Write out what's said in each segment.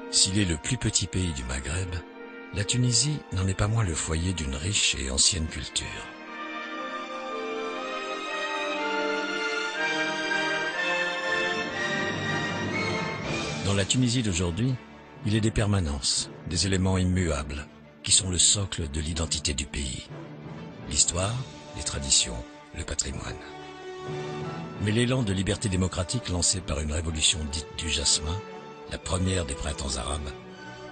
S'il est le plus petit pays du Maghreb, la Tunisie n'en est pas moins le foyer d'une riche et ancienne culture. Dans la Tunisie d'aujourd'hui, il est des permanences, des éléments immuables, qui sont le socle de l'identité du pays. L'histoire, les traditions, le patrimoine. Mais l'élan de liberté démocratique lancé par une révolution dite du jasmin, la première des printemps arabes,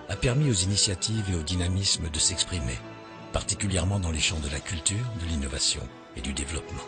a permis aux initiatives et au dynamisme de s'exprimer, particulièrement dans les champs de la culture, de l'innovation et du développement.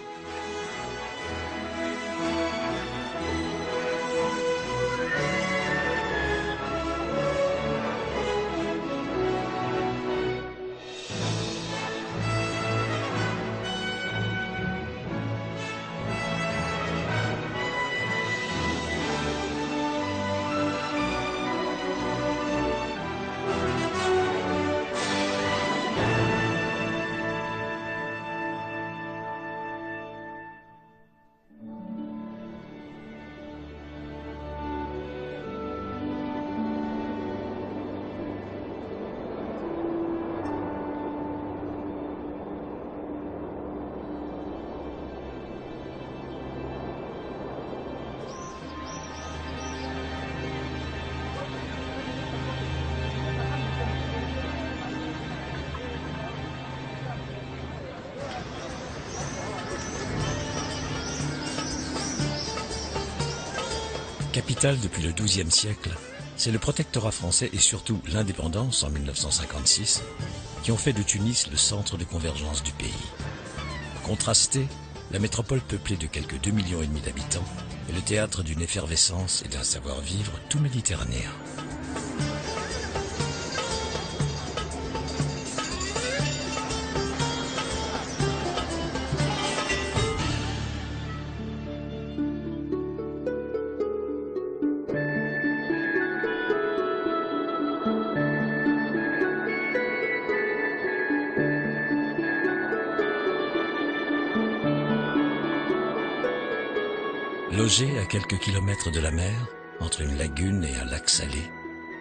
Capitale depuis le XIIe siècle, c'est le protectorat français et surtout l'indépendance en 1956 qui ont fait de Tunis le centre de convergence du pays. Contrastée, la métropole peuplée de quelques 2,5 millions d'habitants est le théâtre d'une effervescence et d'un savoir-vivre tout méditerranéen. Logée à quelques kilomètres de la mer, entre une lagune et un lac salé,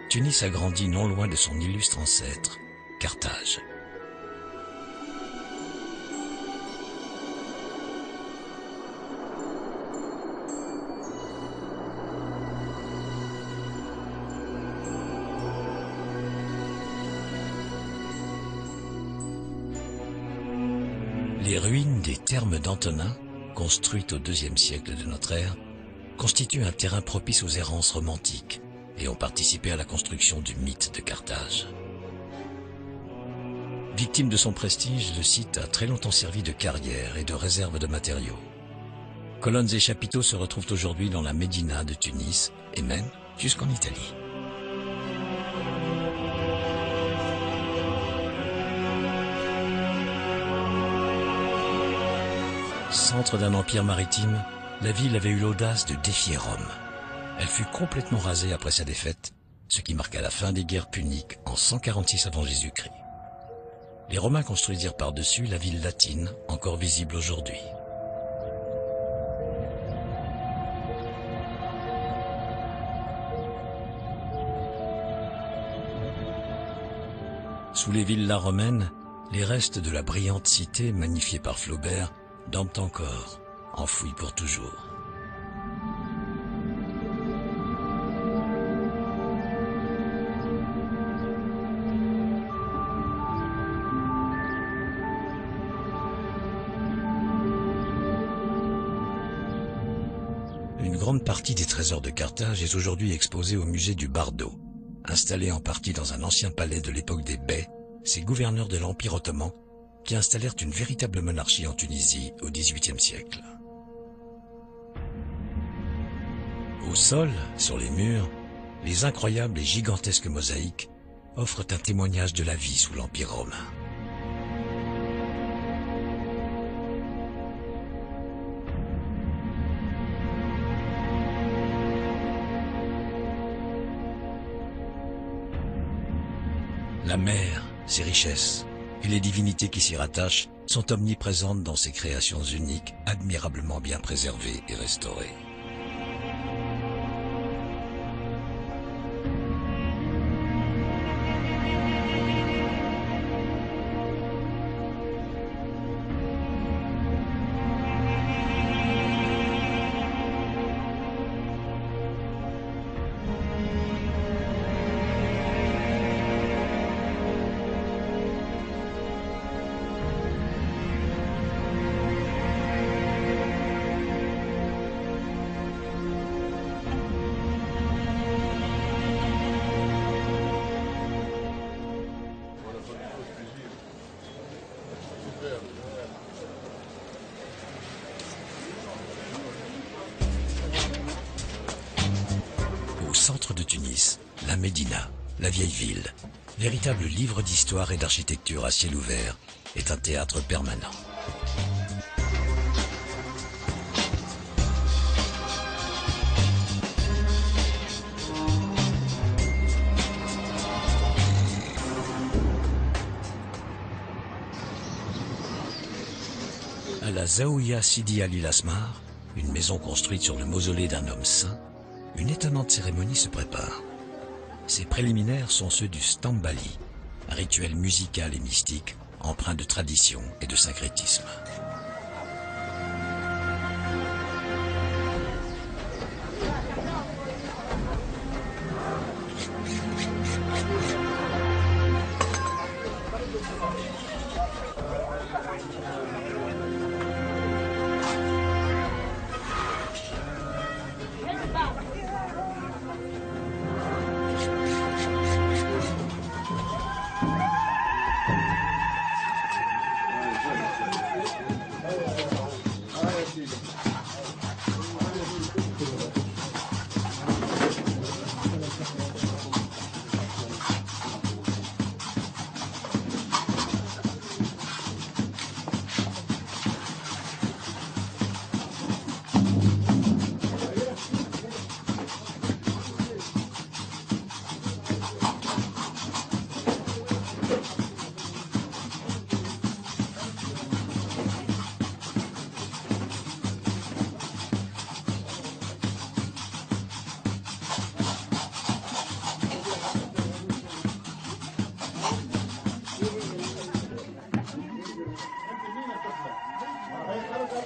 Tunis a grandi non loin de son illustre ancêtre, Carthage. Les ruines des thermes d'Antonin, construites au IIe siècle de notre ère, constituent un terrain propice aux errances romantiques et ont participé à la construction du mythe de Carthage. Victime de son prestige, le site a très longtemps servi de carrière et de réserve de matériaux. Colonnes et chapiteaux se retrouvent aujourd'hui dans la Médina de Tunis et même jusqu'en Italie. Centre d'un empire maritime, la ville avait eu l'audace de défier Rome. Elle fut complètement rasée après sa défaite, ce qui marqua la fin des guerres puniques en 146 avant Jésus-Christ. Les Romains construisirent par-dessus la ville latine, encore visible aujourd'hui. Sous les villas romaines, les restes de la brillante cité magnifiée par Flaubert dorment encore, enfouis pour toujours. Une grande partie des trésors de Carthage est aujourd'hui exposée au musée du Bardo. Installé en partie dans un ancien palais de l'époque des Bey, ces gouverneurs de l'Empire ottoman qui installèrent une véritable monarchie en Tunisie au XVIIIe siècle. Au sol, sur les murs, les incroyables et gigantesques mosaïques offrent un témoignage de la vie sous l'Empire romain. La mer, ses richesses et les divinités qui s'y rattachent sont omniprésentes dans ces créations uniques, admirablement bien préservées et restaurées. centre de Tunis, la Médina, la vieille ville, véritable livre d'histoire et d'architecture à ciel ouvert, est un théâtre permanent. À la Zaouïa Sidi Ali Lasmar, une maison construite sur le mausolée d'un homme saint, une étonnante cérémonie se prépare. Ces préliminaires sont ceux du Stambali, un rituel musical et mystique empreint de tradition et de syncrétisme.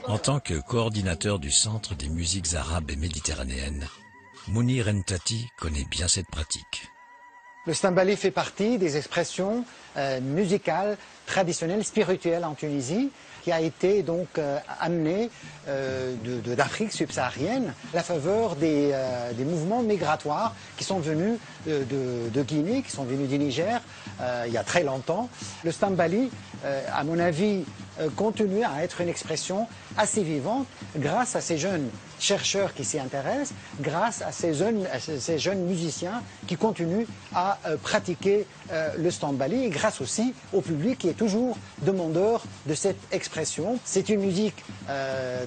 En tant que coordinateur du Centre des musiques arabes et méditerranéennes, Mounir Entati connaît bien cette pratique. Le Stambali fait partie des expressions musicales traditionnelles, spirituelles en Tunisie, qui a été donc amené d'Afrique subsaharienne à la faveur des mouvements migratoires qui sont venus de Guinée, qui sont venus du Niger il y a très longtemps. Le Stambali, à mon avis, continue à être une expression assez vivante grâce à ces jeunes chercheurs qui s'y intéressent, grâce à ces jeunes musiciens qui continuent à pratiquer le Stambali et grâce aussi au public qui est toujours demandeur de cette expression. C'est une musique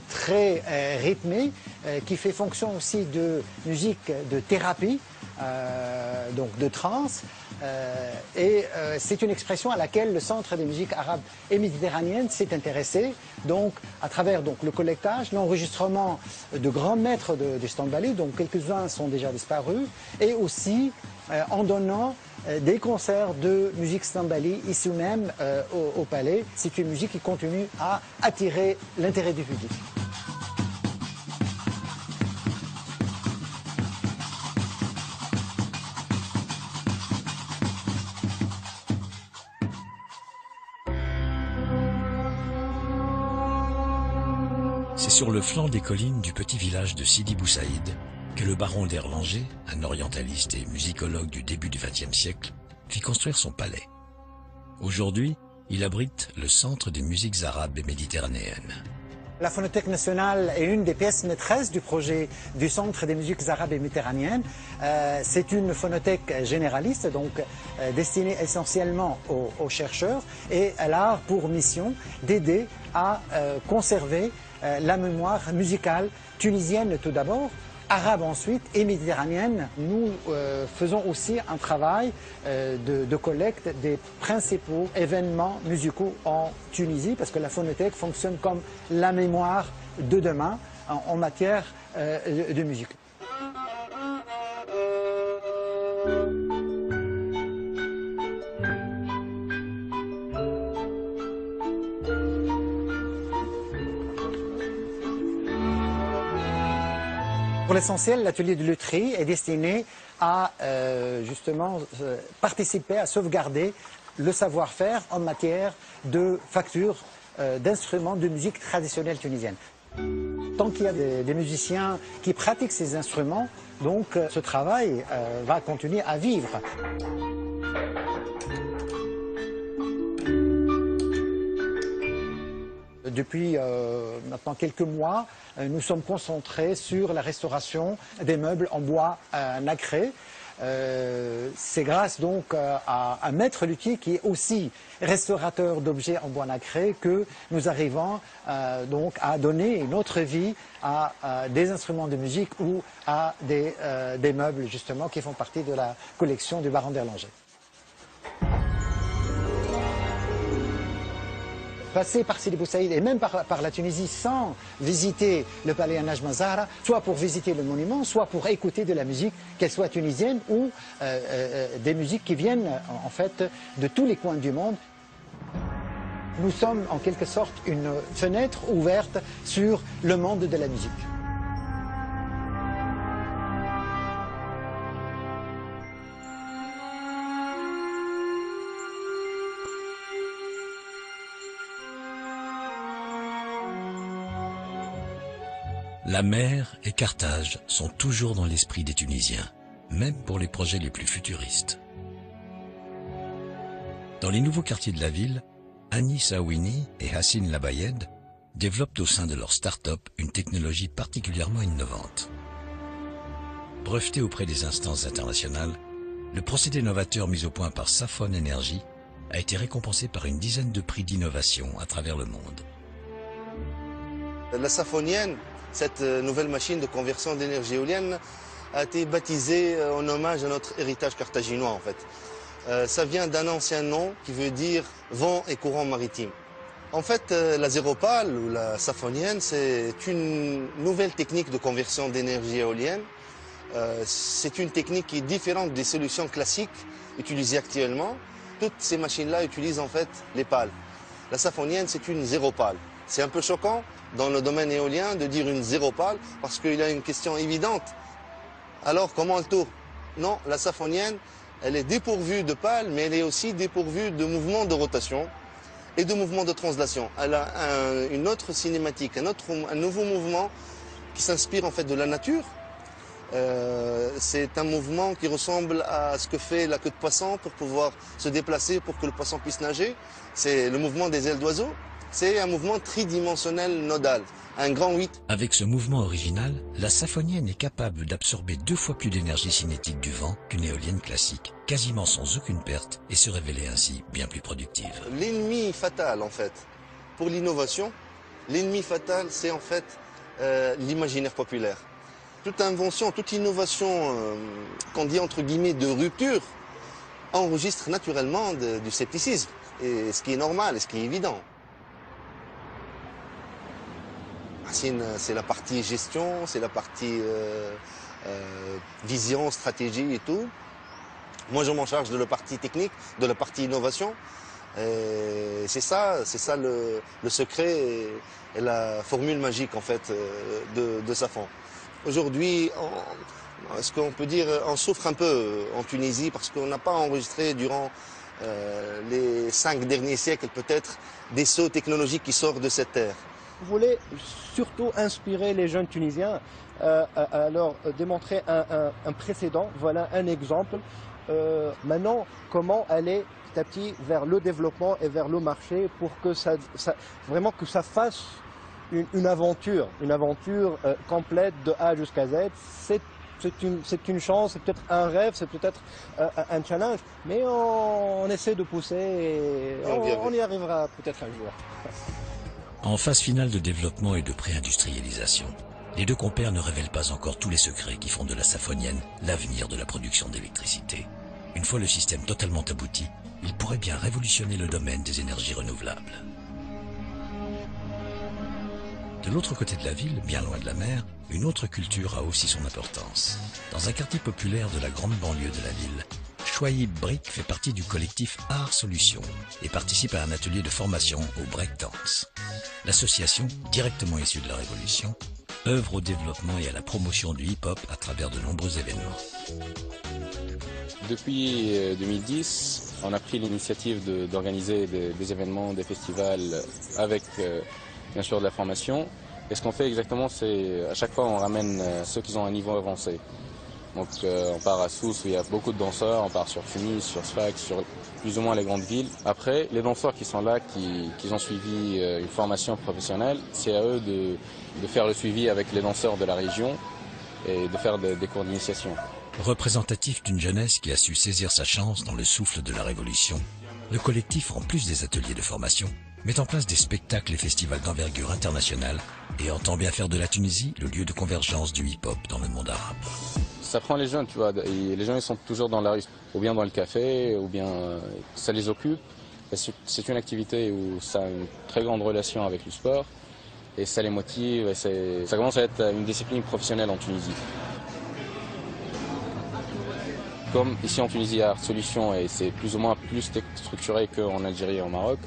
très rythmée qui fait fonction aussi de musique de thérapie, donc de trance. C'est une expression à laquelle le Centre des musiques arabes et méditerranéennes s'est intéressé, donc à travers le collectage, l'enregistrement de grands maîtres du Stambali, dont quelques-uns sont déjà disparus, et aussi en donnant des concerts de musique Stambali ici même au Palais. C'est une musique qui continue à attirer l'intérêt du public. C'est sur le flanc des collines du petit village de Sidi Bou Saïd que le baron d'Erlanger, un orientaliste et musicologue du début du XXe siècle, fit construire son palais. Aujourd'hui, il abrite le Centre des musiques arabes et méditerranéennes. La Phonothèque nationale est une des pièces maîtresses du projet du Centre des musiques arabes et méditerranéennes. C'est une phonothèque généraliste, donc destinée essentiellement aux chercheurs, et elle a pour mission d'aider à conserver la mémoire musicale tunisienne tout d'abord, arabe ensuite et méditerranéenne. Nous faisons aussi un travail de collecte des principaux événements musicaux en Tunisie, parce que la phonothèque fonctionne comme la mémoire de demain en matière de musique. Pour l'essentiel, l'atelier de lutherie est destiné à justement participer à sauvegarder le savoir-faire en matière de facture d'instruments de musique traditionnelle tunisienne. Tant qu'il y a des musiciens qui pratiquent ces instruments, donc ce travail va continuer à vivre. depuis maintenant quelques mois, nous sommes concentrés sur la restauration des meubles en bois nacré. C'est grâce donc à un maître luthier qui est aussi restaurateur d'objets en bois nacré que nous arrivons donc à donner une autre vie à des instruments de musique ou à des meubles justement qui font partie de la collection du baron d'Erlanger. Passer par Sidi Bou Saïd et même par la Tunisie sans visiter le palais Najm Zahra, soit pour visiter le monument, soit pour écouter de la musique, qu'elle soit tunisienne ou des musiques qui viennent en fait de tous les coins du monde. Nous sommes en quelque sorte une fenêtre ouverte sur le monde de la musique. La mer et Carthage sont toujours dans l'esprit des Tunisiens, même pour les projets les plus futuristes. Dans les nouveaux quartiers de la ville, Anis Awini et Hassine Labayed développent au sein de leur start-up une technologie particulièrement innovante. Breveté auprès des instances internationales, le procédé novateur mis au point par Safon Energy a été récompensé par une dizaine de prix d'innovation à travers le monde. La Safonienne, cette nouvelle machine de conversion d'énergie éolienne, a été baptisée en hommage à notre héritage carthaginois en fait. Ça vient d'un ancien nom qui veut dire vent et courant maritime. En fait, la zéropale ou la safonienne, c'est une nouvelle technique de conversion d'énergie éolienne. C'est une technique qui est différente des solutions classiques utilisées actuellement. Toutes ces machines-là utilisent en fait les pales. La safonienne, c'est une zéropale. C'est un peu choquant dans le domaine éolien de dire une zéropale parce qu'il y a une question évidente. Alors, comment elle tourne? Non, la safonienne, elle est dépourvue de pales, mais elle est aussi dépourvue de mouvements de rotation et de mouvements de translation. Elle a une autre cinématique, un nouveau mouvement qui s'inspire en fait de la nature. C'est un mouvement qui ressemble à ce que fait la queue de poisson pour pouvoir se déplacer, pour que le poisson puisse nager. C'est le mouvement des ailes d'oiseau. C'est un mouvement tridimensionnel nodal, un grand 8. Avec ce mouvement original, la safonienne est capable d'absorber 2 fois plus d'énergie cinétique du vent qu'une éolienne classique, quasiment sans aucune perte, et se révéler ainsi bien plus productive. L'ennemi fatal, en fait, pour l'innovation, l'ennemi fatal, c'est en fait l'imaginaire populaire. Toute invention, toute innovation, qu'on dit entre guillemets de rupture, enregistre naturellement du scepticisme, et ce qui est normal et ce qui est évident. C'est la partie gestion, c'est la partie vision, stratégie et tout. Moi, je m'en charge de la partie technique, de la partie innovation. C'est ça le secret et la formule magique en fait de Safon. Aujourd'hui, ce qu'on peut dire, on souffre un peu en Tunisie parce qu'on n'a pas enregistré durant les 5 derniers siècles peut-être des sauts technologiques qui sortent de cette terre. Je voulais surtout inspirer les jeunes Tunisiens à leur démontrer un précédent, voilà un exemple. Maintenant, comment aller petit à petit vers le développement et vers le marché pour que vraiment que ça fasse une aventure complète de A jusqu'à Z. C'est une chance, c'est peut-être un rêve, c'est peut-être un challenge, mais on essaie de pousser et on y arrivera peut-être un jour. En phase finale de développement et de pré-industrialisation, les deux compères ne révèlent pas encore tous les secrets qui font de la safonienne l'avenir de la production d'électricité. Une fois le système totalement abouti, il pourrait bien révolutionner le domaine des énergies renouvelables. De l'autre côté de la ville, bien loin de la mer, une autre culture a aussi son importance. Dans un quartier populaire de la grande banlieue de la ville, Chouaïb Brick fait partie du collectif Art Solutions et participe à un atelier de formation au breakdance. L'association, directement issue de la Révolution, œuvre au développement et à la promotion du hip-hop à travers de nombreux événements. Depuis 2010, on a pris l'initiative d'organiser des événements, des festivals avec bien sûr de la formation. Et ce qu'on fait exactement, c'est à chaque fois on ramène ceux qui ont un niveau avancé. Donc on part à Sousse où il y a beaucoup de danseurs, on part sur Tunis, sur Sfax, plus ou moins les grandes villes. Après, les danseurs qui sont là, qui ont suivi une formation professionnelle, c'est à eux de faire le suivi avec les danseurs de la région et de faire des cours d'initiation. Représentatif d'une jeunesse qui a su saisir sa chance dans le souffle de la Révolution, le collectif, en plus des ateliers de formation, met en place des spectacles et festivals d'envergure internationale et entend bien faire de la Tunisie le lieu de convergence du hip-hop dans le monde arabe. Ça prend les jeunes, tu vois, et les gens ils sont toujours dans la rue, ou bien dans le café, ou bien ça les occupe. C'est une activité où ça a une très grande relation avec le sport, et ça les motive, et ça commence à être une discipline professionnelle en Tunisie. Comme ici en Tunisie, il y a Art Solutions et c'est plus ou moins plus structuré qu'en Algérie et au Maroc,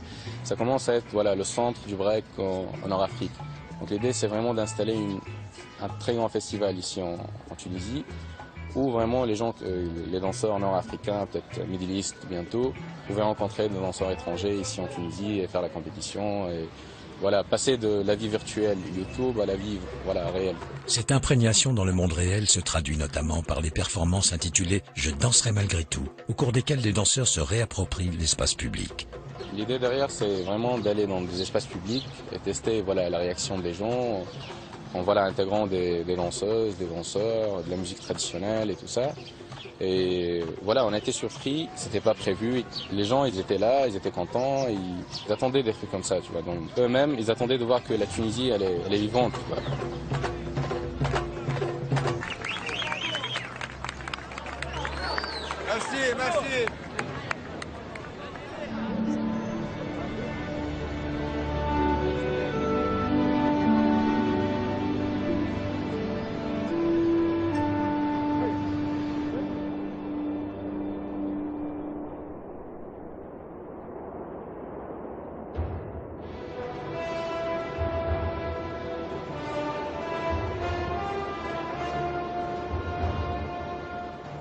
ça commence à être voilà, le centre du break en Nord-Afrique. Donc l'idée, c'est vraiment d'installer un très grand festival ici en Tunisie, où vraiment les gens, les danseurs nord-africains, peut-être Middle East bientôt, pouvaient rencontrer des danseurs étrangers ici en Tunisie et faire la compétition. Et voilà, passer de la vie virtuelle YouTube à la vie réelle. Cette imprégnation dans le monde réel se traduit notamment par les performances intitulées « Je danserai malgré tout », au cours desquelles des danseurs se réapproprient l'espace public. L'idée derrière, c'est vraiment d'aller dans des espaces publics et tester la réaction des gens en intégrant des danseuses, des danseurs, de la musique traditionnelle et tout ça. Et voilà, on a été surpris, c'était pas prévu. Les gens, ils étaient là, ils étaient contents, ils attendaient des trucs comme ça, tu vois. Donc eux-mêmes, ils attendaient de voir que la Tunisie, elle est vivante, tu vois. Merci.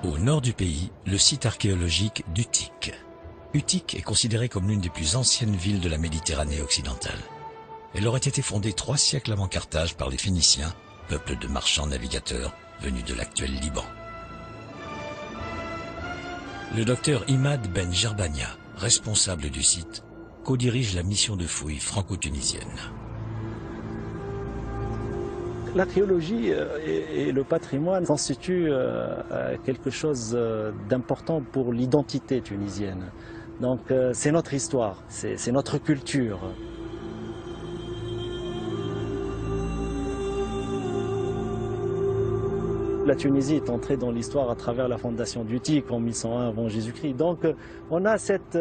Au nord du pays, le site archéologique d'Utik. Utik est considérée comme l'une des plus anciennes villes de la Méditerranée occidentale. Elle aurait été fondée 3 siècles avant Carthage par les Phéniciens, peuple de marchands navigateurs venus de l'actuel Liban. Le docteur Imad Ben Jerbania, responsable du site, co-dirige la mission de fouilles franco-tunisienne. L'archéologie et le patrimoine constituent quelque chose d'important pour l'identité tunisienne. Donc c'est notre histoire, c'est notre culture. La Tunisie est entrée dans l'histoire à travers la fondation d'Utik en 1101 avant Jésus-Christ. Donc on a cet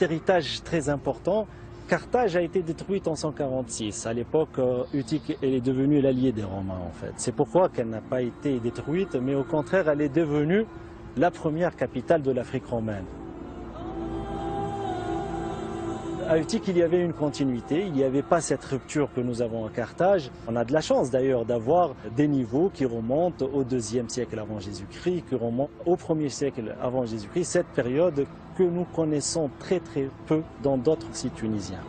héritage très important. Carthage a été détruite en 146. À l'époque, Utik est devenue l'allié des Romains en fait. C'est pourquoi qu'elle n'a pas été détruite, mais au contraire, elle est devenue la première capitale de l'Afrique romaine. À Utik, il y avait une continuité, il n'y avait pas cette rupture que nous avons à Carthage. On a de la chance d'ailleurs d'avoir des niveaux qui remontent au 2e siècle avant Jésus-Christ, qui remontent au 1er siècle avant Jésus-Christ, cette période que nous connaissons très très peu dans d'autres sites tunisiens.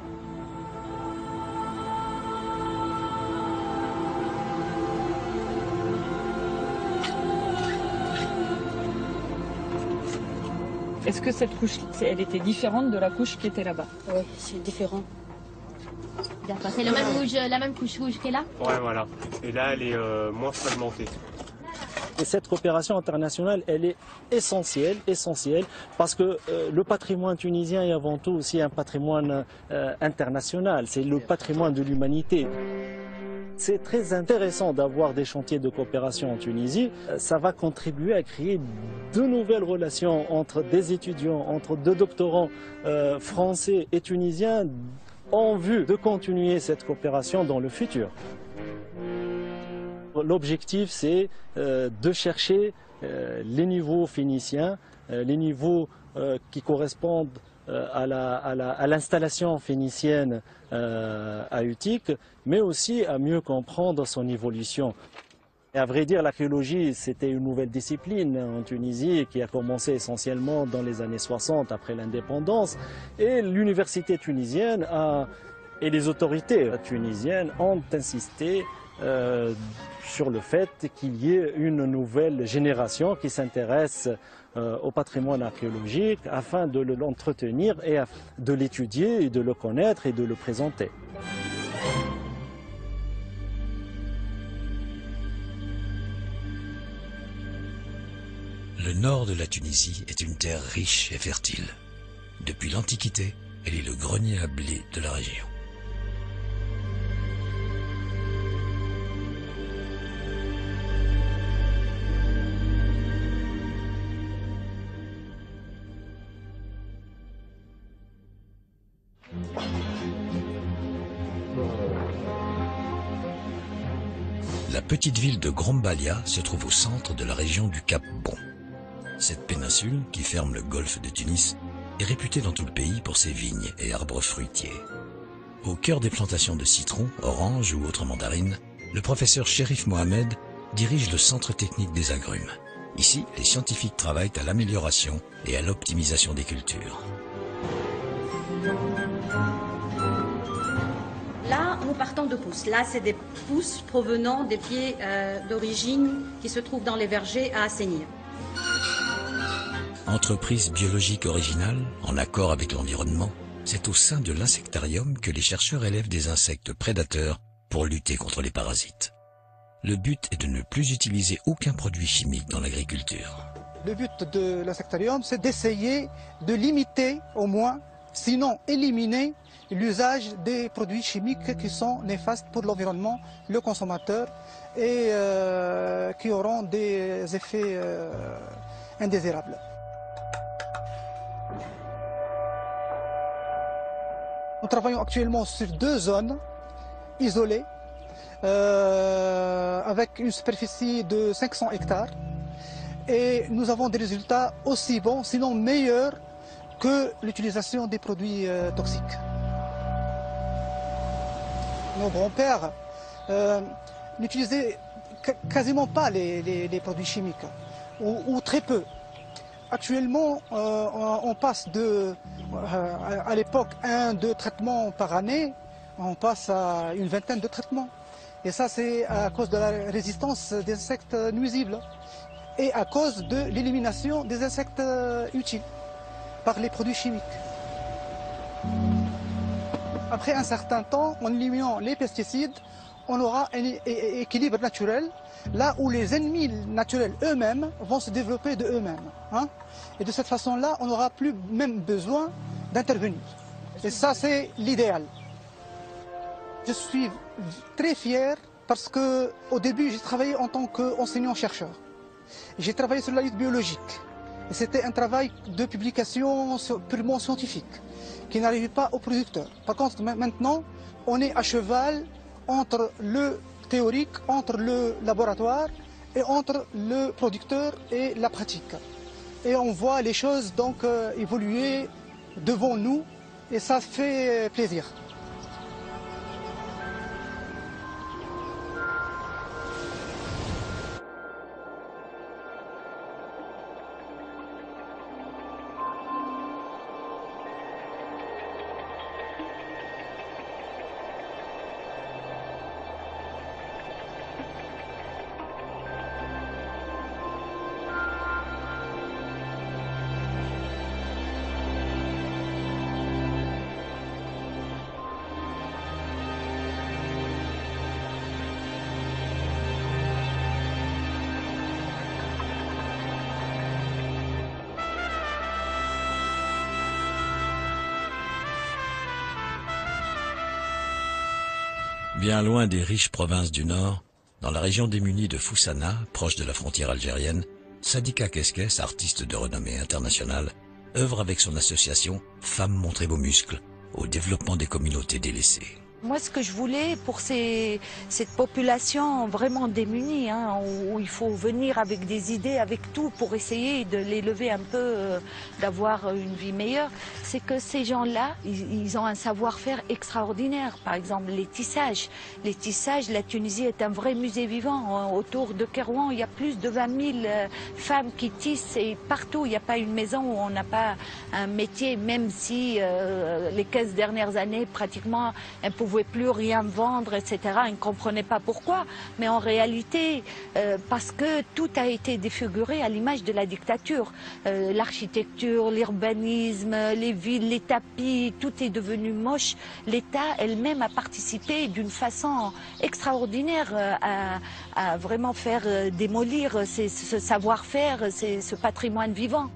Est-ce que cette couche, elle était différente de la couche qui était là-bas? Oui, c'est différent. D'accord, c'est la même couche rouge qu'elle a? Ouais, voilà. Et là, elle est moins fragmentée. Et cette coopération internationale, elle est essentielle, parce que le patrimoine tunisien est avant tout aussi un patrimoine international, c'est le patrimoine de l'humanité. C'est très intéressant d'avoir des chantiers de coopération en Tunisie. Ça va contribuer à créer de nouvelles relations entre des étudiants, entre deux doctorants français et tunisiens en vue de continuer cette coopération dans le futur. L'objectif, c'est de chercher les niveaux phéniciens, les niveaux qui correspondent à l'installation phénicienne à Utik, mais aussi à mieux comprendre son évolution. Et à vrai dire, l'archéologie, c'était une nouvelle discipline en Tunisie qui a commencé essentiellement dans les années 60 après l'indépendance. Et l'université tunisienne et les autorités tunisiennes ont insisté sur le fait qu'il y ait une nouvelle génération qui s'intéresse au patrimoine archéologique afin de l'entretenir et de l'étudier et de le connaître et de le présenter. Le nord de la Tunisie est une terre riche et fertile. Depuis l'Antiquité, elle est le grenier à blé de la région. La petite ville de Grombalia se trouve au centre de la région du Cap Bon. Cette péninsule, qui ferme le golfe de Tunis, est réputée dans tout le pays pour ses vignes et arbres fruitiers. Au cœur des plantations de citrons, oranges ou autres mandarines, le professeur Chérif Mohamed dirige le centre technique des agrumes. Ici, les scientifiques travaillent à l'amélioration et à l'optimisation des cultures. Là, nous partons de pousses. Là, c'est des pousses provenant des pieds d'origine qui se trouvent dans les vergers à assainir. Entreprise biologique originale, en accord avec l'environnement, c'est au sein de l'insectarium que les chercheurs élèvent des insectes prédateurs pour lutter contre les parasites. Le but est de ne plus utiliser aucun produit chimique dans l'agriculture. Le but de l'insectarium, c'est d'essayer de limiter au moins, sinon éliminer, l'usage des produits chimiques qui sont néfastes pour l'environnement, le consommateur et qui auront des effets indésirables. Nous travaillons actuellement sur 2 zones isolées avec une superficie de 500 hectares et nous avons des résultats aussi bons, sinon meilleurs que l'utilisation des produits toxiques. Nos grands-pères n'utilisaient quasiment pas les produits chimiques ou très peu. Actuellement, on passe à l'époque 1-2 traitements par année, on passe à une vingtaine de traitements. Et ça, c'est à cause de la résistance des insectes nuisibles et à cause de l'élimination des insectes utiles par les produits chimiques. Après un certain temps, en éliminant les pesticides, on aura un équilibre naturel, là où les ennemis naturels eux-mêmes vont se développer de eux-mêmes. Et de cette façon-là, on n'aura plus même besoin d'intervenir. Et ça, c'est l'idéal. Je suis très fier parce qu'au début, j'ai travaillé en tant qu'enseignant-chercheur. J'ai travaillé sur la lutte biologique. Et c'était un travail de publication purement scientifique, qui n'arrivait pas aux producteurs. Par contre, maintenant, on est à cheval entre le théorique, entre le laboratoire et entre le producteur et la pratique. Et on voit les choses donc évoluer devant nous et ça fait plaisir. Bien loin des riches provinces du Nord, dans la région démunie de Foussana, proche de la frontière algérienne, Sadika Keskes, artiste de renommée internationale, œuvre avec son association Femmes Montrez vos muscles au développement des communautés délaissées. Moi, ce que je voulais pour cette population vraiment démunie, où il faut venir avec des idées, avec tout, pour essayer de l'élever un peu, d'avoir une vie meilleure, c'est que ces gens-là, ils ont un savoir-faire extraordinaire. Par exemple, les tissages. Les tissages, la Tunisie est un vrai musée vivant. Autour de Kérouan, il y a plus de 20 000 femmes qui tissent et partout, il n'y a pas une maison où on n'a pas un métier, même si les 15 dernières années, pratiquement, un pouvoir pouvaient plus rien vendre, etc. Ils ne comprenaient pas pourquoi. Mais en réalité, parce que tout a été défiguré à l'image de la dictature. L'architecture, l'urbanisme, les villes, les tapis, tout est devenu moche. L'État elle-même a participé d'une façon extraordinaire à vraiment faire démolir ce savoir-faire, ce patrimoine vivant.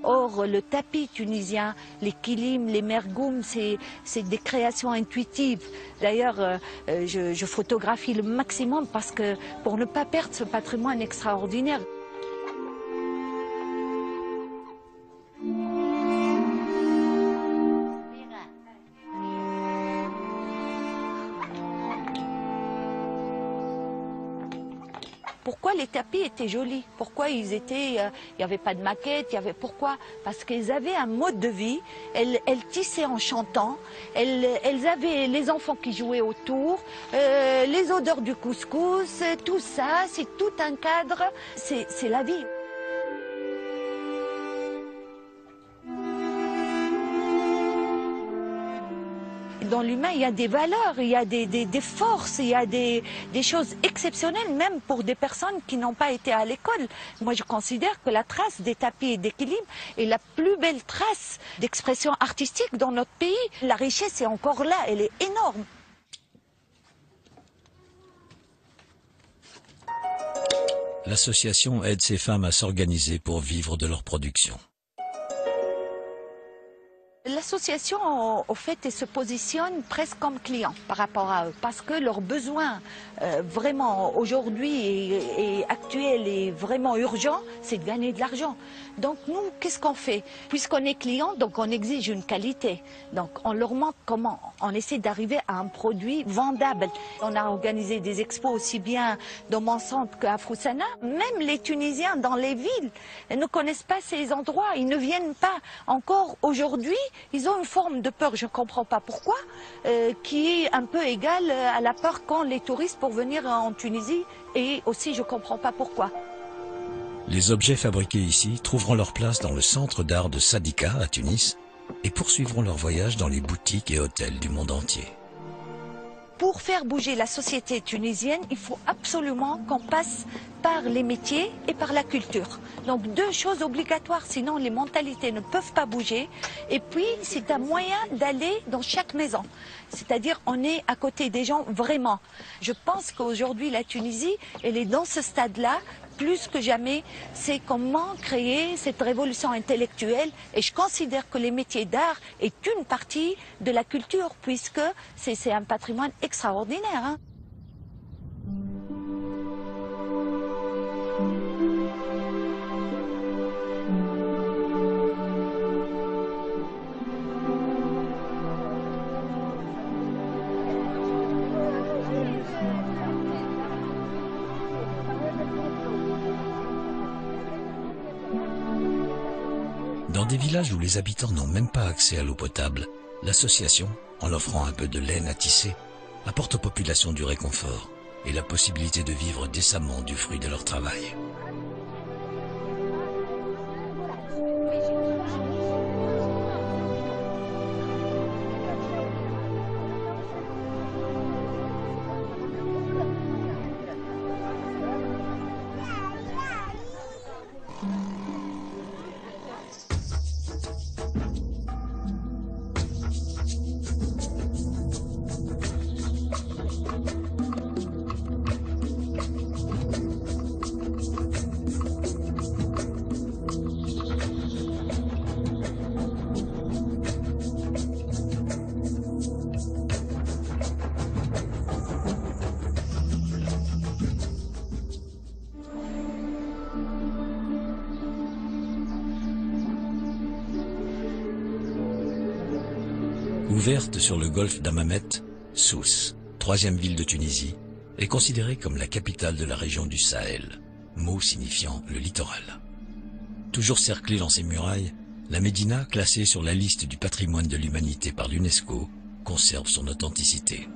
Or, le tapis tunisien, les kilim, les mergoum, c'est des créations intuitives. D'ailleurs, je photographie le maximum parce que pour ne pas perdre ce patrimoine extraordinaire. Pourquoi les tapis étaient jolis? Pourquoi ils étaient, il n'y avait pas de maquette, pourquoi? Parce qu'ils avaient un mode de vie, elles tissaient en chantant, elles avaient les enfants qui jouaient autour, les odeurs du couscous, tout ça, c'est tout un cadre, c'est la vie. Dans l'humain, il y a des valeurs, il y a des forces, il y a des choses exceptionnelles, même pour des personnes qui n'ont pas été à l'école. Moi, je considère que la trace des tapis et des kilim est la plus belle trace d'expression artistique dans notre pays. La richesse est encore là, elle est énorme. L'association aide ces femmes à s'organiser pour vivre de leur production. L'association, au fait, elle se positionne presque comme client par rapport à eux, parce que leurs besoins, vraiment, aujourd'hui et actuels et vraiment urgents, c'est de gagner de l'argent. Donc nous, qu'est-ce qu'on fait? Puisqu'on est client, donc on exige une qualité. Donc on leur montre comment. On essaie d'arriver à un produit vendable. On a organisé des expos aussi bien dans mon centre qu'à Froussana. Même les Tunisiens dans les villes ne connaissent pas ces endroits, ils ne viennent pas. Encore aujourd'hui, ils ont une forme de peur, je ne comprends pas pourquoi, qui est un peu égale à la peur qu'ont les touristes pour venir en Tunisie, et aussi je ne comprends pas pourquoi. Les objets fabriqués ici trouveront leur place dans le centre d'art de Sadika à Tunis et poursuivront leur voyage dans les boutiques et hôtels du monde entier. Pour faire bouger la société tunisienne, il faut absolument qu'on passe par les métiers et par la culture. Donc deux choses obligatoires, sinon les mentalités ne peuvent pas bouger. Et puis c'est un moyen d'aller dans chaque maison. C'est-à-dire on est à côté des gens vraiment. Je pense qu'aujourd'hui la Tunisie, elle est dans ce stade-là. Plus que jamais, c'est comment créer cette révolution intellectuelle. Et je considère que les métiers d'art est une partie de la culture, puisque c'est un patrimoine extraordinaire. Hein. Dans des villages où les habitants n'ont même pas accès à l'eau potable, l'association, en offrant un peu de laine à tisser, apporte aux populations du réconfort et la possibilité de vivre décemment du fruit de leur travail. Ouverte sur le golfe d'Hammamet, Sousse, troisième ville de Tunisie, est considérée comme la capitale de la région du Sahel, mot signifiant le littoral. Toujours cerclée dans ses murailles, la Médina, classée sur la liste du patrimoine de l'humanité par l'UNESCO, conserve son authenticité.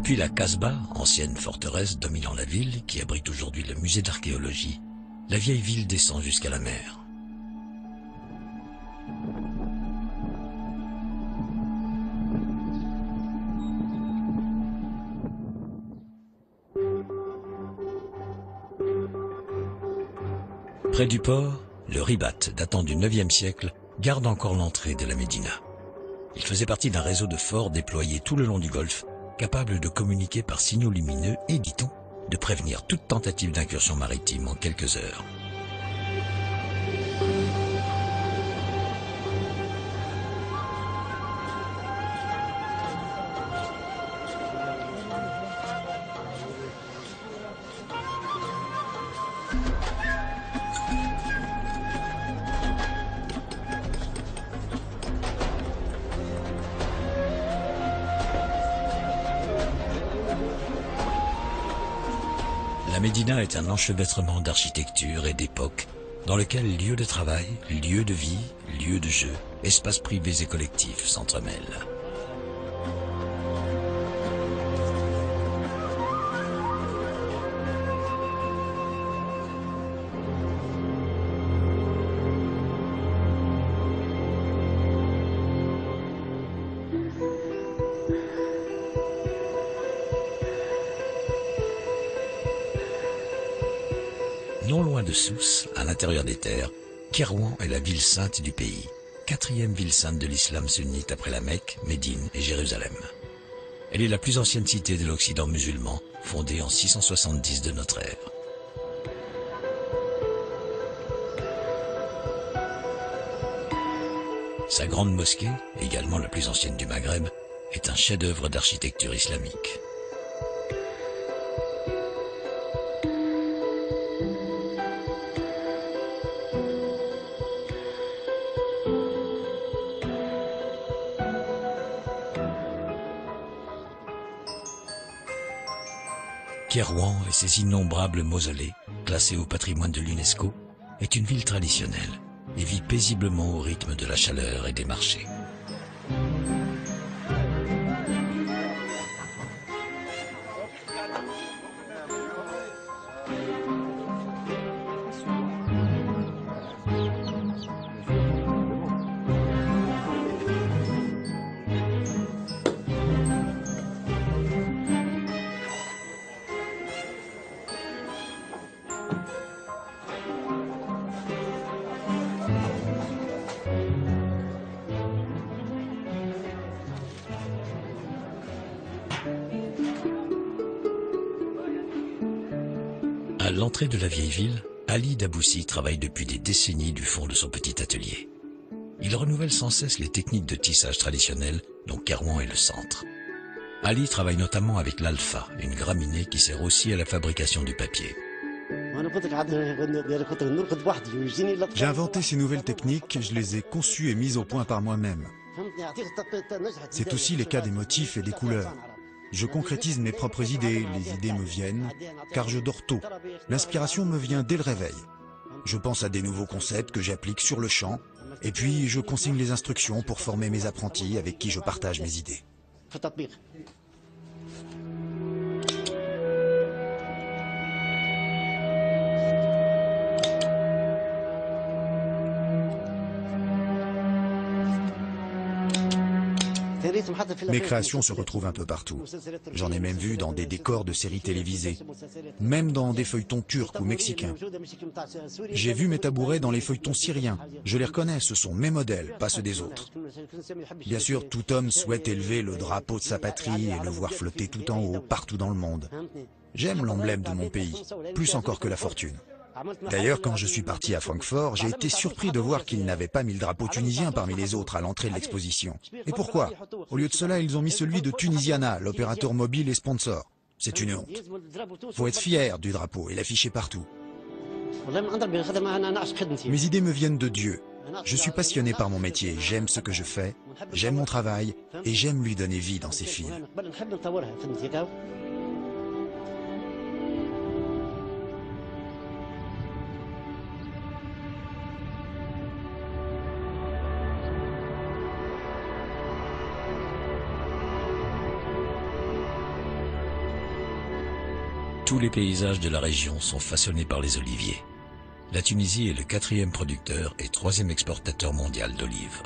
Depuis la Casbah, ancienne forteresse dominant la ville, qui abrite aujourd'hui le musée d'archéologie, la vieille ville descend jusqu'à la mer. Près du port, le ribat, datant du 9e siècle, garde encore l'entrée de la Médina. Il faisait partie d'un réseau de forts déployés tout le long du golfe, capable de communiquer par signaux lumineux et, dit-on, de prévenir toute tentative d'incursion maritime en quelques heures. La Médina est un enchevêtrement d'architecture et d'époque dans lequel lieux de travail, lieux de vie, lieux de jeu, espaces privés et collectifs s'entremêlent. Non loin de Sousse, à l'intérieur des terres, Kairouan est la ville sainte du pays, 4e ville sainte de l'islam sunnite après la Mecque, Médine et Jérusalem. Elle est la plus ancienne cité de l'Occident musulman, fondée en 670 de notre ère. Sa grande mosquée, également la plus ancienne du Maghreb, est un chef-d'œuvre d'architecture islamique. Kairouan et ses innombrables mausolées, classés au patrimoine de l'UNESCO, est une ville traditionnelle et vit paisiblement au rythme de la chaleur et des marchés. À l'entrée de la vieille ville, Ali Daboussi travaille depuis des décennies du fond de son petit atelier. Il renouvelle sans cesse les techniques de tissage traditionnelles dont Kairouan est le centre. Ali travaille notamment avec l'alfa, une graminée qui sert aussi à la fabrication du papier. J'ai inventé ces nouvelles techniques, je les ai conçues et mises au point par moi-même. C'est aussi les cas des motifs et des couleurs. Je concrétise mes propres idées, les idées me viennent, car je dors tôt. L'inspiration me vient dès le réveil. Je pense à des nouveaux concepts que j'applique sur le champ, et puis je consigne les instructions pour former mes apprentis avec qui je partage mes idées. Mes créations se retrouvent un peu partout. J'en ai même vu dans des décors de séries télévisées, même dans des feuilletons turcs ou mexicains. J'ai vu mes tabourets dans les feuilletons syriens. Je les reconnais, ce sont mes modèles, pas ceux des autres. Bien sûr, tout homme souhaite élever le drapeau de sa patrie et le voir flotter tout en haut, partout dans le monde. J'aime l'emblème de mon pays, plus encore que la fortune. D'ailleurs, quand je suis parti à Francfort, j'ai été surpris de voir qu'ils n'avaient pas mis le drapeau tunisien parmi les autres à l'entrée de l'exposition. Et pourquoi? Au lieu de cela, ils ont mis celui de Tunisiana, l'opérateur mobile et sponsor. C'est une honte. Faut être fier du drapeau et l'afficher partout. Mes idées me viennent de Dieu. Je suis passionné par mon métier, j'aime ce que je fais, j'aime mon travail et j'aime lui donner vie dans ces films. Tous les paysages de la région sont façonnés par les oliviers. La Tunisie est le 4e producteur et 3e exportateur mondial d'olives.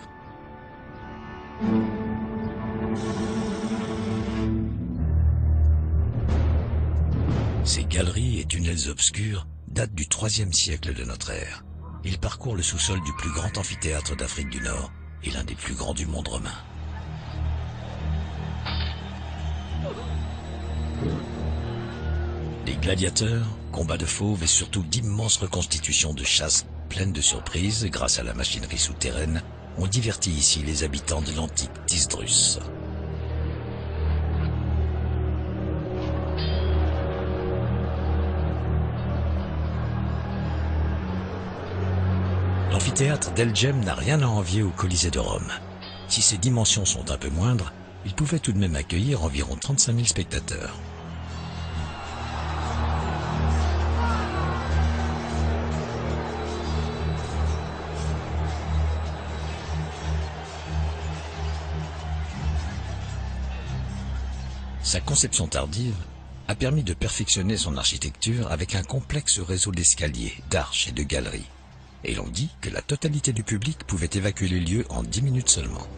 Ces galeries et tunnels obscurs datent du IIIe siècle de notre ère. Ils parcourent le sous-sol du plus grand amphithéâtre d'Afrique du Nord et l'un des plus grands du monde romain. Des gladiateurs, combats de fauves et surtout d'immenses reconstitutions de chasse pleines de surprises grâce à la machinerie souterraine ont diverti ici les habitants de l'antique Tisdrus. L'amphithéâtre d'Elgem n'a rien à envier au Colisée de Rome. Si ses dimensions sont un peu moindres, il pouvait tout de même accueillir environ 35 000 spectateurs. Sa conception tardive a permis de perfectionner son architecture avec un complexe réseau d'escaliers, d'arches et de galeries. Et l'on dit que la totalité du public pouvait évacuer les lieux en 10 minutes seulement.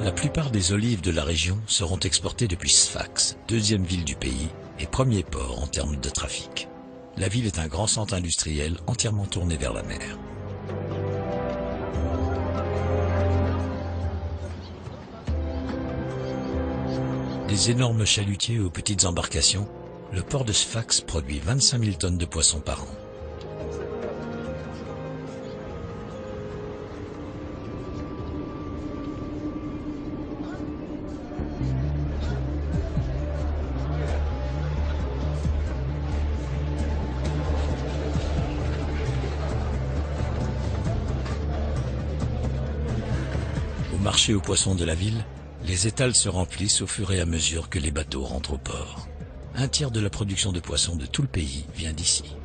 La plupart des olives de la région seront exportées depuis Sfax, 2e ville du pays et premier port en termes de trafic. La ville est un grand centre industriel entièrement tourné vers la mer. Des énormes chalutiers aux petites embarcations, le port de Sfax produit 25 000 tonnes de poissons par an. Au marché aux poissons de la ville, les étals se remplissent au fur et à mesure que les bateaux rentrent au port. Un tiers de la production de poissons de tout le pays vient d'ici.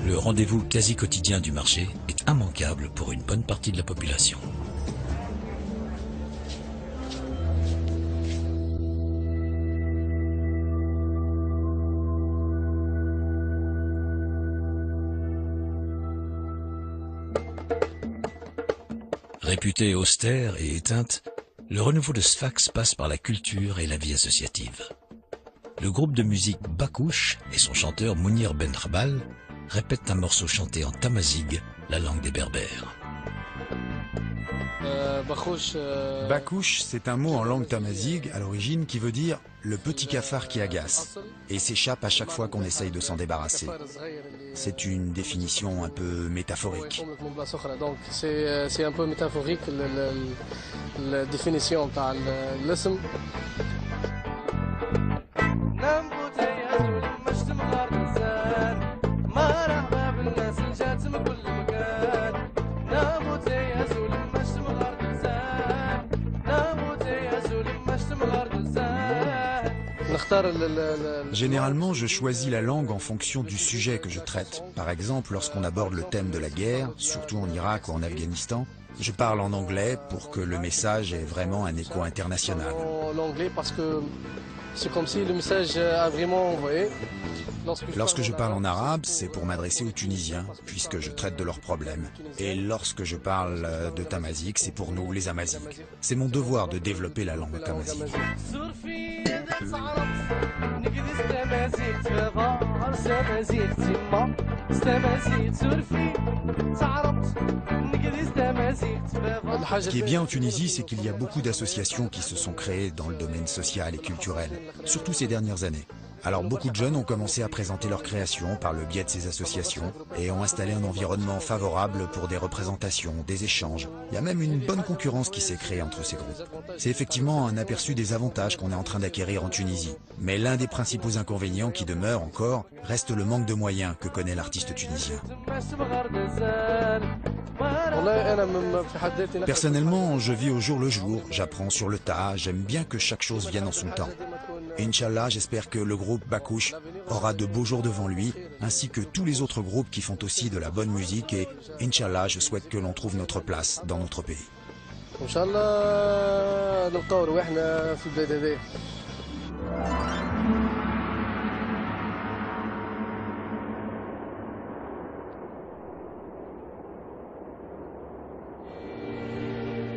Le rendez-vous quasi quotidien du marché est immanquable pour une bonne partie de la population. Réputée austère et éteinte, le renouveau de Sfax passe par la culture et la vie associative. Le groupe de musique Bakouche et son chanteur Mounir Ben Khbal répètent un morceau chanté en tamazigue, la langue des Berbères. Bakouche, c'est un mot en langue tamazigue à l'origine qui veut dire le petit cafard qui agace et s'échappe à chaque fois qu'on essaye de s'en débarrasser. C'est une définition un peu métaphorique. Donc c'est un peu métaphorique. الديفينيسيون تاع الاسم. Généralement, je choisis la langue en fonction du sujet que je traite. Par exemple, lorsqu'on aborde le thème de la guerre, surtout en Irak ou en Afghanistan, je parle en anglais pour que le message ait vraiment un écho international. L'anglais parce que c'est comme si le message a vraiment envoyé. Lorsque je parle en arabe, c'est pour m'adresser aux Tunisiens, puisque je traite de leurs problèmes. Et lorsque je parle de tamazight, c'est pour nous, les Amazighs. C'est mon devoir de développer la langue tamazight. Ce qui est bien en Tunisie, c'est qu'il y a beaucoup d'associations qui se sont créées dans le domaine social et culturel, surtout ces dernières années. Alors beaucoup de jeunes ont commencé à présenter leurs créations par le biais de ces associations et ont installé un environnement favorable pour des représentations, des échanges. Il y a même une bonne concurrence qui s'est créée entre ces groupes. C'est effectivement un aperçu des avantages qu'on est en train d'acquérir en Tunisie. Mais l'un des principaux inconvénients qui demeure encore reste le manque de moyens que connaît l'artiste tunisien. Personnellement, je vis au jour le jour, j'apprends sur le tas, j'aime bien que chaque chose vienne en son temps. Inch'Allah, j'espère que le groupe Bakouche aura de beaux jours devant lui, ainsi que tous les autres groupes qui font aussi de la bonne musique et Inch'Allah, je souhaite que l'on trouve notre place dans notre pays. Inch'Allah, نلقاو رواحنا في البلاد هذه.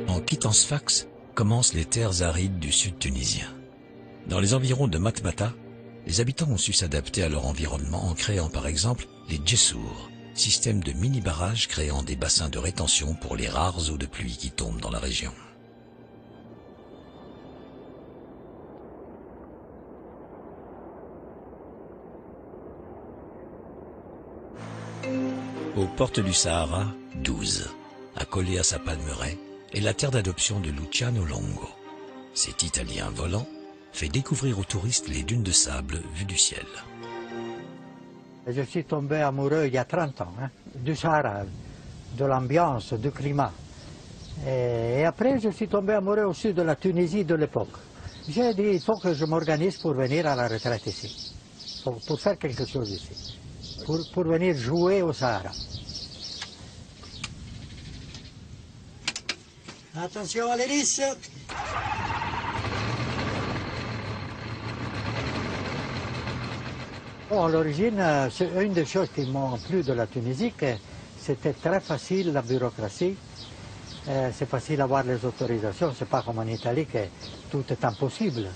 En quittant Sfax, commencent les terres arides du sud tunisien. Dans les environs de Matmata, les habitants ont su s'adapter à leur environnement en créant par exemple les Djessour, système de mini-barrages créant des bassins de rétention pour les rares eaux de pluie qui tombent dans la région. Aux portes du Sahara, 12, accolé à sa palmeraie, est la terre d'adoption de Luciano Longo. Cet Italien volant fait découvrir aux touristes les dunes de sable vues du ciel. Je suis tombé amoureux il y a 30 ans, du Sahara, de l'ambiance, du climat. Et après, je suis tombé amoureux aussi de la Tunisie de l'époque. J'ai dit, il faut que je m'organise pour venir à la retraite ici, pour faire quelque chose ici, pour venir jouer au Sahara. Attention à l'hélice. Bon, à l'origine, c'est une des choses qui m'ont plu de la Tunisie, que c'était très facile la bureaucratie, c'est facile d'avoir les autorisations, c'est pas comme en Italie que tout est impossible.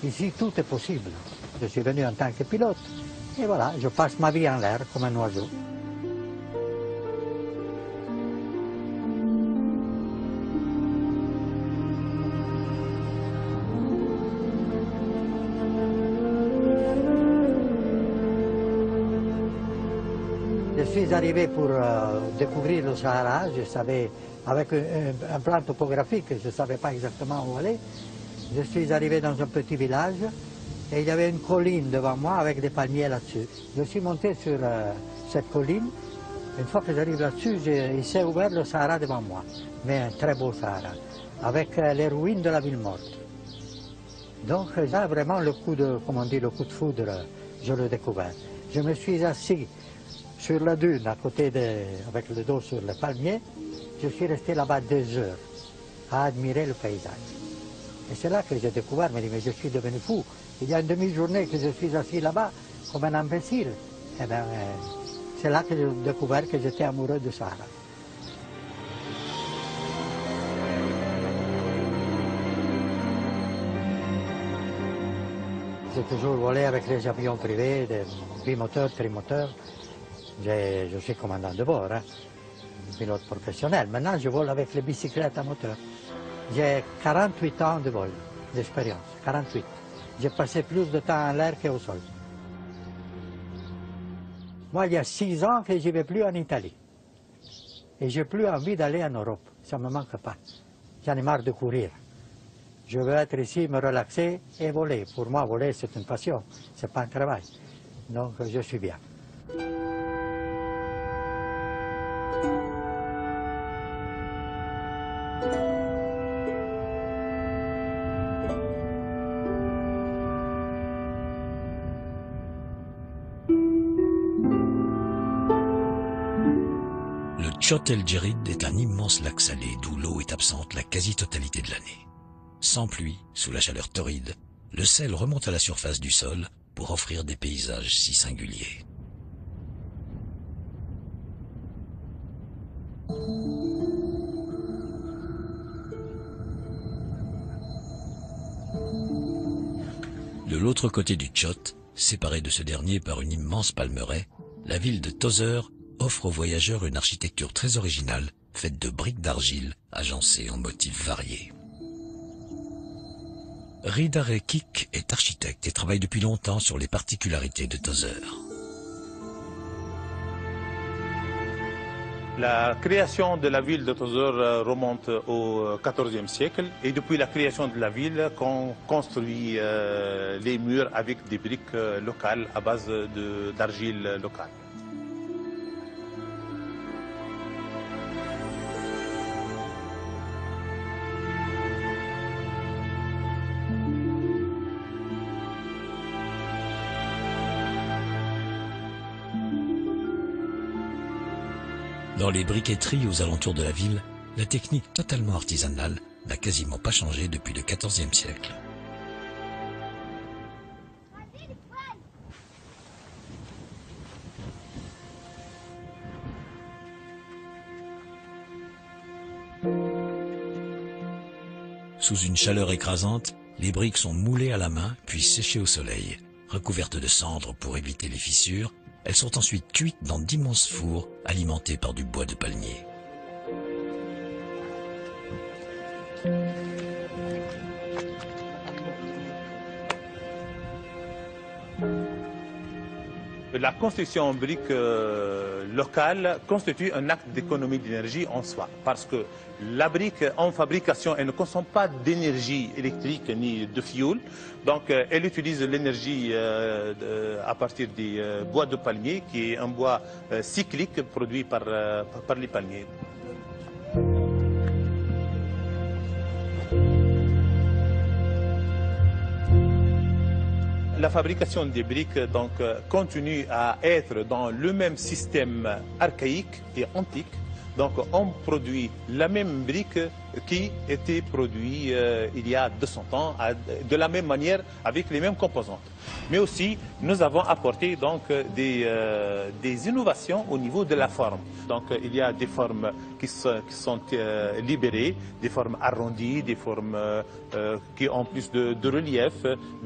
Ici, tout est possible. Je suis venu en tant que pilote, et voilà, je passe ma vie en l'air comme un oiseau. Je suis arrivé pour découvrir le Sahara, je savais, avec un plan topographique, je ne savais pas exactement où aller. Je suis arrivé dans un petit village et il y avait une colline devant moi avec des palmiers là-dessus. Je suis monté sur cette colline. Une fois que j'arrive là-dessus, il s'est ouvert le Sahara devant moi, mais un très beau Sahara, avec les ruines de la ville morte. Donc là, vraiment, le coup de, comment on dit, le coup de foudre, je l'ai découvert. Je me suis assis sur la dune, à côté avec le dos sur le palmier. Je suis resté là-bas 2 heures à admirer le paysage. Et c'est là que j'ai découvert, mais je suis devenu fou. Il y a une demi-journée que je suis assis là-bas comme un imbécile. Eh bien, c'est là que j'ai découvert que j'étais amoureux du Sahara. J'ai toujours volé avec les avions privés, des bimoteurs, trimoteurs. Je suis commandant de bord, pilote professionnel. Maintenant, je vole avec les bicyclettes à moteur. J'ai 48 ans de vol, d'expérience, 48. J'ai passé plus de temps en l'air qu'au sol. Moi, il y a 6 ans que je ne vais plus en Italie. Et je n'ai plus envie d'aller en Europe. Ça ne me manque pas. J'en ai marre de courir. Je veux être ici, me relaxer et voler. Pour moi, voler, c'est une passion, c'est pas un travail. Donc, je suis bien. Le Tchott El Djerid est un immense lac salé d'où l'eau est absente la quasi-totalité de l'année. Sans pluie, sous la chaleur torride, le sel remonte à la surface du sol pour offrir des paysages si singuliers. De l'autre côté du Tchott, séparée de ce dernier par une immense palmeraie, la ville de Tozeur offre aux voyageurs une architecture très originale, faite de briques d'argile agencées en motifs variés. Rida Rekik est architecte et travaille depuis longtemps sur les particularités de Tozeur. La création de la ville de Tozeur remonte au XIVe siècle et depuis la création de la ville, on construit les murs avec des briques locales à base d'argile locale. Dans les briqueteries aux alentours de la ville, la technique totalement artisanale n'a quasiment pas changé depuis le XIVe siècle. Sous une chaleur écrasante, les briques sont moulées à la main puis séchées au soleil. Recouvertes de cendres pour éviter les fissures, elles sont ensuite cuites dans d'immenses fours alimentés par du bois de palmier. La construction en briques locale constitue un acte d'économie d'énergie en soi, parce que la brique en fabrication, elle ne consomme pas d'énergie électrique ni de fioul, donc elle utilise l'énergie à partir des bois de palmier, qui est un bois cyclique produit par les palmiers. La fabrication des briques donc, continue à être dans le même système archaïque et antique. Donc on produit la même brique qui était produite il y a 200 ans, de la même manière, avec les mêmes composantes. Mais aussi, nous avons apporté donc, des innovations au niveau de la forme. Donc il y a des formes qui sont libérées, des formes arrondies, des formes qui ont plus de relief,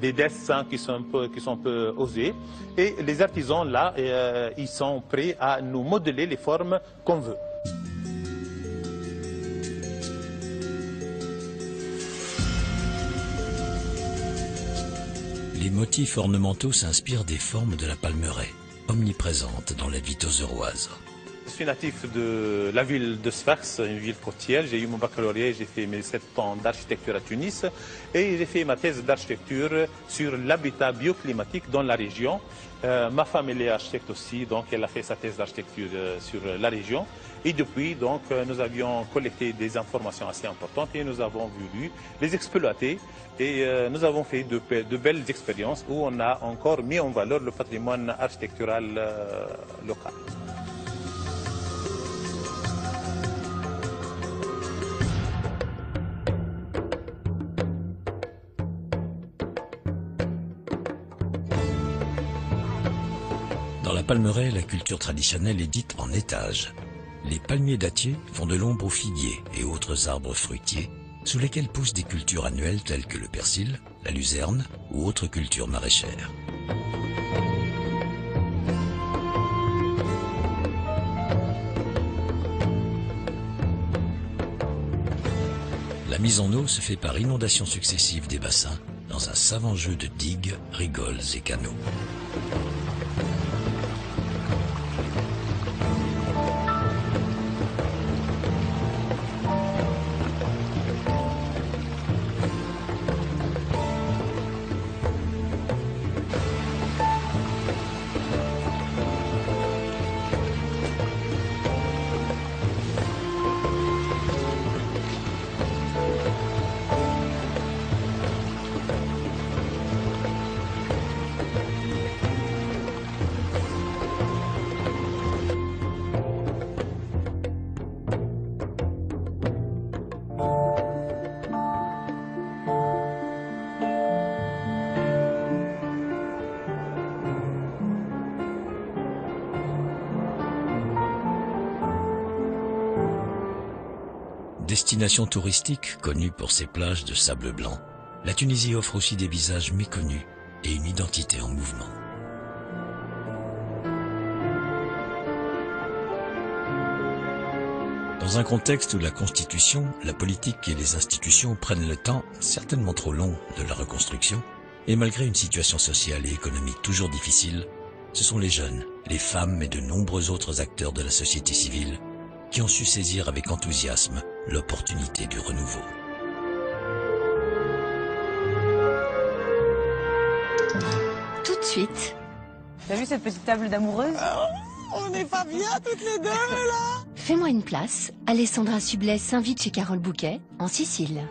des dessins qui sont un peu osés. Et les artisans, là, ils sont prêts à nous modeler les formes qu'on veut. Les motifs ornementaux s'inspirent des formes de la palmeraie, omniprésente dans la vie tozeuroise. Je suis natif de la ville de Sfax, une ville côtière. J'ai eu mon baccalauréat, j'ai fait mes 7 ans d'architecture à Tunis et j'ai fait ma thèse d'architecture sur l'habitat bioclimatique dans la région. Ma femme elle est architecte aussi, donc elle a fait sa thèse d'architecture sur la région. Et depuis, donc, nous avions collecté des informations assez importantes et nous avons voulu les exploiter. Et nous avons fait de belles expériences où on a encore mis en valeur le patrimoine architectural local. Dans la palmeraie, la culture traditionnelle est dite en étages. Les palmiers dattiers font de l'ombre aux figuiers et autres arbres fruitiers, sous lesquels poussent des cultures annuelles telles que le persil, la luzerne ou autres cultures maraîchères. La mise en eau se fait par inondation successive des bassins dans un savant jeu de digues, rigoles et canaux. Destination touristique connue pour ses plages de sable blanc, la Tunisie offre aussi des visages méconnus et une identité en mouvement. Dans un contexte où la Constitution, la politique et les institutions prennent le temps, certainement trop long, de la reconstruction, et malgré une situation sociale et économique toujours difficile, ce sont les jeunes, les femmes et de nombreux autres acteurs de la société civile qui ont su saisir avec enthousiasme l'opportunité du renouveau. Tout de suite. T'as vu cette petite table d'amoureuses? On n'est pas bien toutes les deux là. Fais-moi une place. Alessandra Sublet s'invite chez Carole Bouquet, en Sicile.